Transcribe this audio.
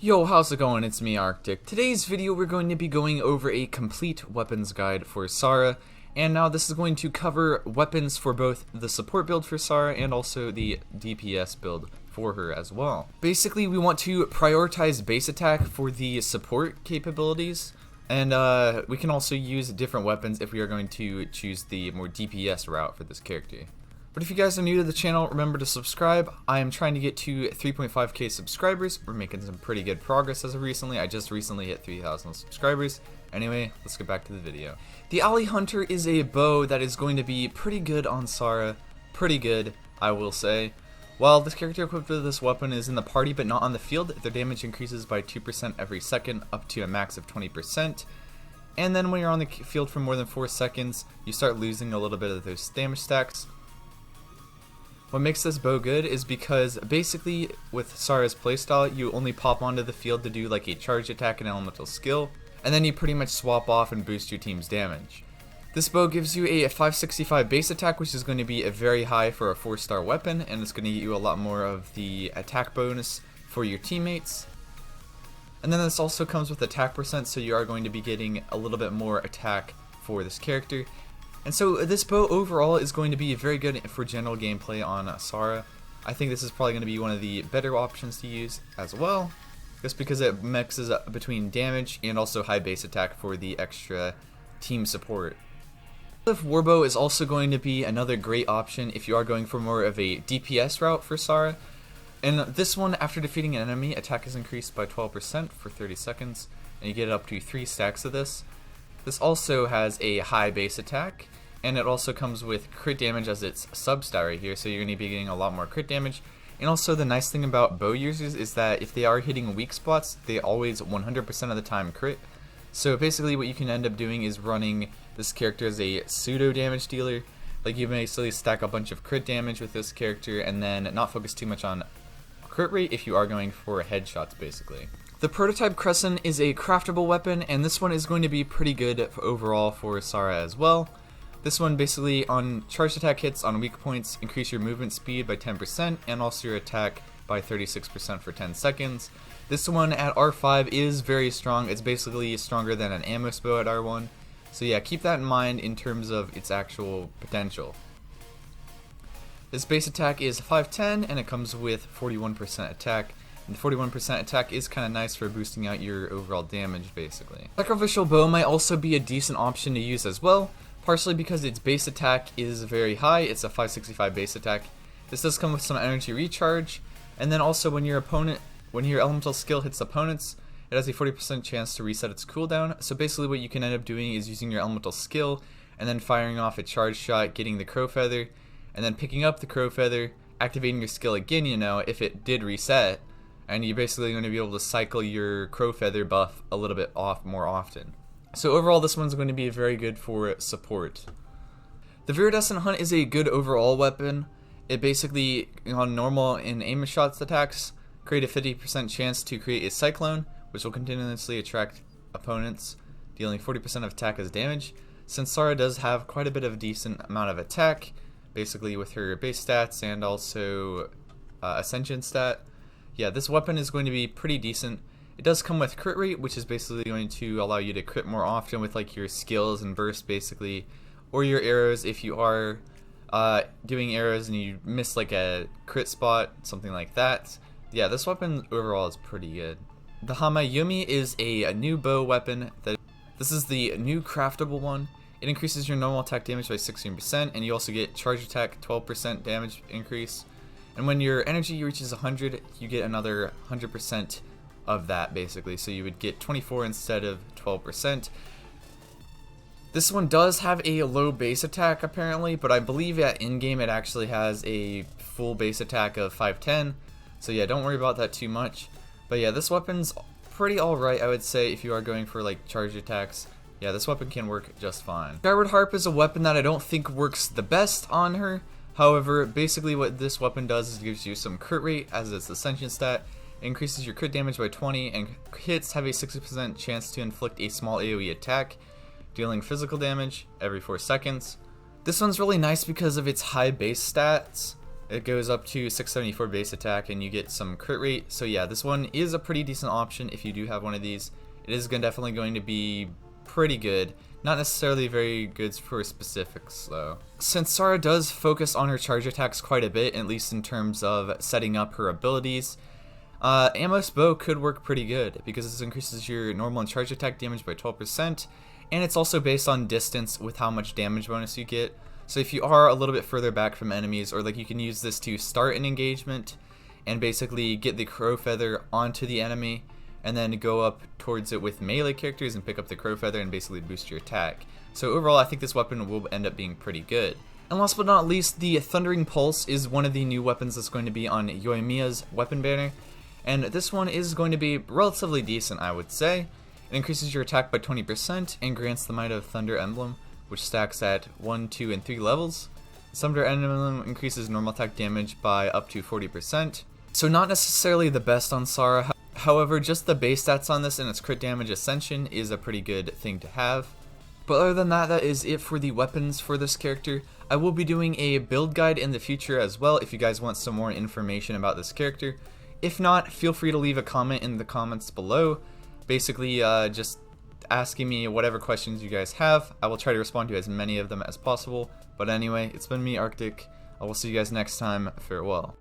Yo, how's it going? It's me, Arctic. Today's video we're going to be going over a complete weapons guide for Sara, and now this is going to cover weapons for both the support build for Sara and also the DPS build for her as well. Basically, we want to prioritize base attack for the support capabilities, and we can also use different weapons if we are going to choose the more DPS route for this character. But if you guys are new to the channel, remember to subscribe. I am trying to get to 3.5k subscribers. We're making some pretty good progress as of recently. I just recently hit 3,000 subscribers. Anyway, let's get back to the video. The Alley Hunter is a bow that is going to be pretty good on Sara. Pretty good, I will say. While this character equipped with this weapon is in the party but not on the field, their damage increases by 2% every second up to a max of 20%. And then when you're on the field for more than 4 seconds, you start losing a little bit of those damage stacks. What makes this bow good is because basically with Sara's playstyle, you only pop onto the field to do like a charge attack and elemental skill, and then you pretty much swap off and boost your team's damage. This bow gives you a 565 base attack, which is going to be a very high for a 4-star weapon, and it's going to get you a lot more of the attack bonus for your teammates. And then this also comes with attack percent, so you are going to be getting a little bit more attack for this character. And so this bow overall is going to be very good for general gameplay on Sara. I think this is probably going to be one of the better options to use as well, just because it mixes up between damage and also high base attack for the extra team support. Warbow is also going to be another great option if you are going for more of a DPS route for Sara. And this one, after defeating an enemy, attack is increased by 12% for 30 seconds, and you get up to 3 stacks of this. This also has a high base attack, and it also comes with crit damage as its sub-stat right here, so you're going to be getting a lot more crit damage. And also the nice thing about bow users is that if they are hitting weak spots, they always 100% of the time crit. So basically what you can end up doing is running this character as a pseudo damage dealer. Like you basically stack a bunch of crit damage with this character and then not focus too much on crit rate if you are going for headshots basically. The Prototype Crescent is a craftable weapon, and this one is going to be pretty good overall for Sara as well. This one basically on charged attack hits on weak points increase your movement speed by 10% and also your attack by 36% for 10 seconds. This one at R5 is very strong. It's basically stronger than an ammo bow at R1. So yeah, keep that in mind in terms of its actual potential. This base attack is 510 and it comes with 41% attack. And the 41% attack is kind of nice for boosting out your overall damage basically. Sacrificial Bow might also be a decent option to use as well, partially because its base attack is very high. It's a 565 base attack. This does come with some energy recharge, and then also when your elemental skill hits opponents, it has a 40% chance to reset its cooldown. So basically what you can end up doing is using your elemental skill and then firing off a charge shot, getting the crow feather, and then picking up the crow feather, activating your skill again, if it did reset. And you're basically going to be able to cycle your crow feather buff a little bit more often. So overall, this one's going to be very good for support. The Viridescent Hunt is a good overall weapon. It basically, on normal and aim shots attacks, create a 50% chance to create a cyclone, which will continuously attract opponents, dealing 40% of attack as damage. Since Sara does have quite a bit of a decent amount of attack, basically with her base stats and also ascension stat, yeah, this weapon is going to be pretty decent. It does come with crit rate, which is basically going to allow you to crit more often with like your skills and burst basically, or your arrows if you are doing arrows and you miss like a crit spot, something like that. Yeah, this weapon overall is pretty good. The Hamayumi is a new bow weapon. This is the new craftable one. It increases your normal attack damage by 16%, and you also get charge attack 12% damage increase. And when your energy reaches 100, you get another 100% of that basically. So you would get 24 instead of 12%. This one does have a low base attack apparently, but I believe at in-game it actually has a full base attack of 510. So yeah, don't worry about that too much. But yeah, this weapon's pretty alright, I would say, if you are going for like charge attacks. Yeah, this weapon can work just fine. Skyward Harp is a weapon that I don't think works the best on her. However, basically what this weapon does is it gives you some crit rate as its ascension stat. It increases your crit damage by 20, and hits have a 60% chance to inflict a small AoE attack, dealing physical damage every 4 seconds. This one's really nice because of its high base stats. It goes up to 674 base attack and you get some crit rate. So yeah, this one is a pretty decent option if you do have one of these. It is definitely going to be pretty good. Not necessarily very good for specifics though. Since Sara does focus on her charge attacks quite a bit, at least in terms of setting up her abilities, Amos Bow could work pretty good because this increases your normal and charge attack damage by 12%, and it's also based on distance with how much damage bonus you get. So if you are a little bit further back from enemies, or like you can use this to start an engagement and basically get the crow feather onto the enemy, and then go up towards it with melee characters and pick up the crow feather and basically boost your attack. So overall, I think this weapon will end up being pretty good. And last but not least, the Thundering Pulse is one of the new weapons that's going to be on Yoimiya's weapon banner. And this one is going to be relatively decent, I would say. It increases your attack by 20% and grants the Might of Thunder emblem, which stacks at 1, 2, and 3 levels. The Thunder emblem increases normal attack damage by up to 40%. So not necessarily the best on Sara. However, just the base stats on this and its crit damage ascension is a pretty good thing to have. But other than that, that is it for the weapons for this character. I will be doing a build guide in the future as well if you guys want some more information about this character. If not, feel free to leave a comment in the comments below. Basically, just asking me whatever questions you guys have. I will try to respond to as many of them as possible. But anyway, it's been me, Arctic. I will see you guys next time. Farewell.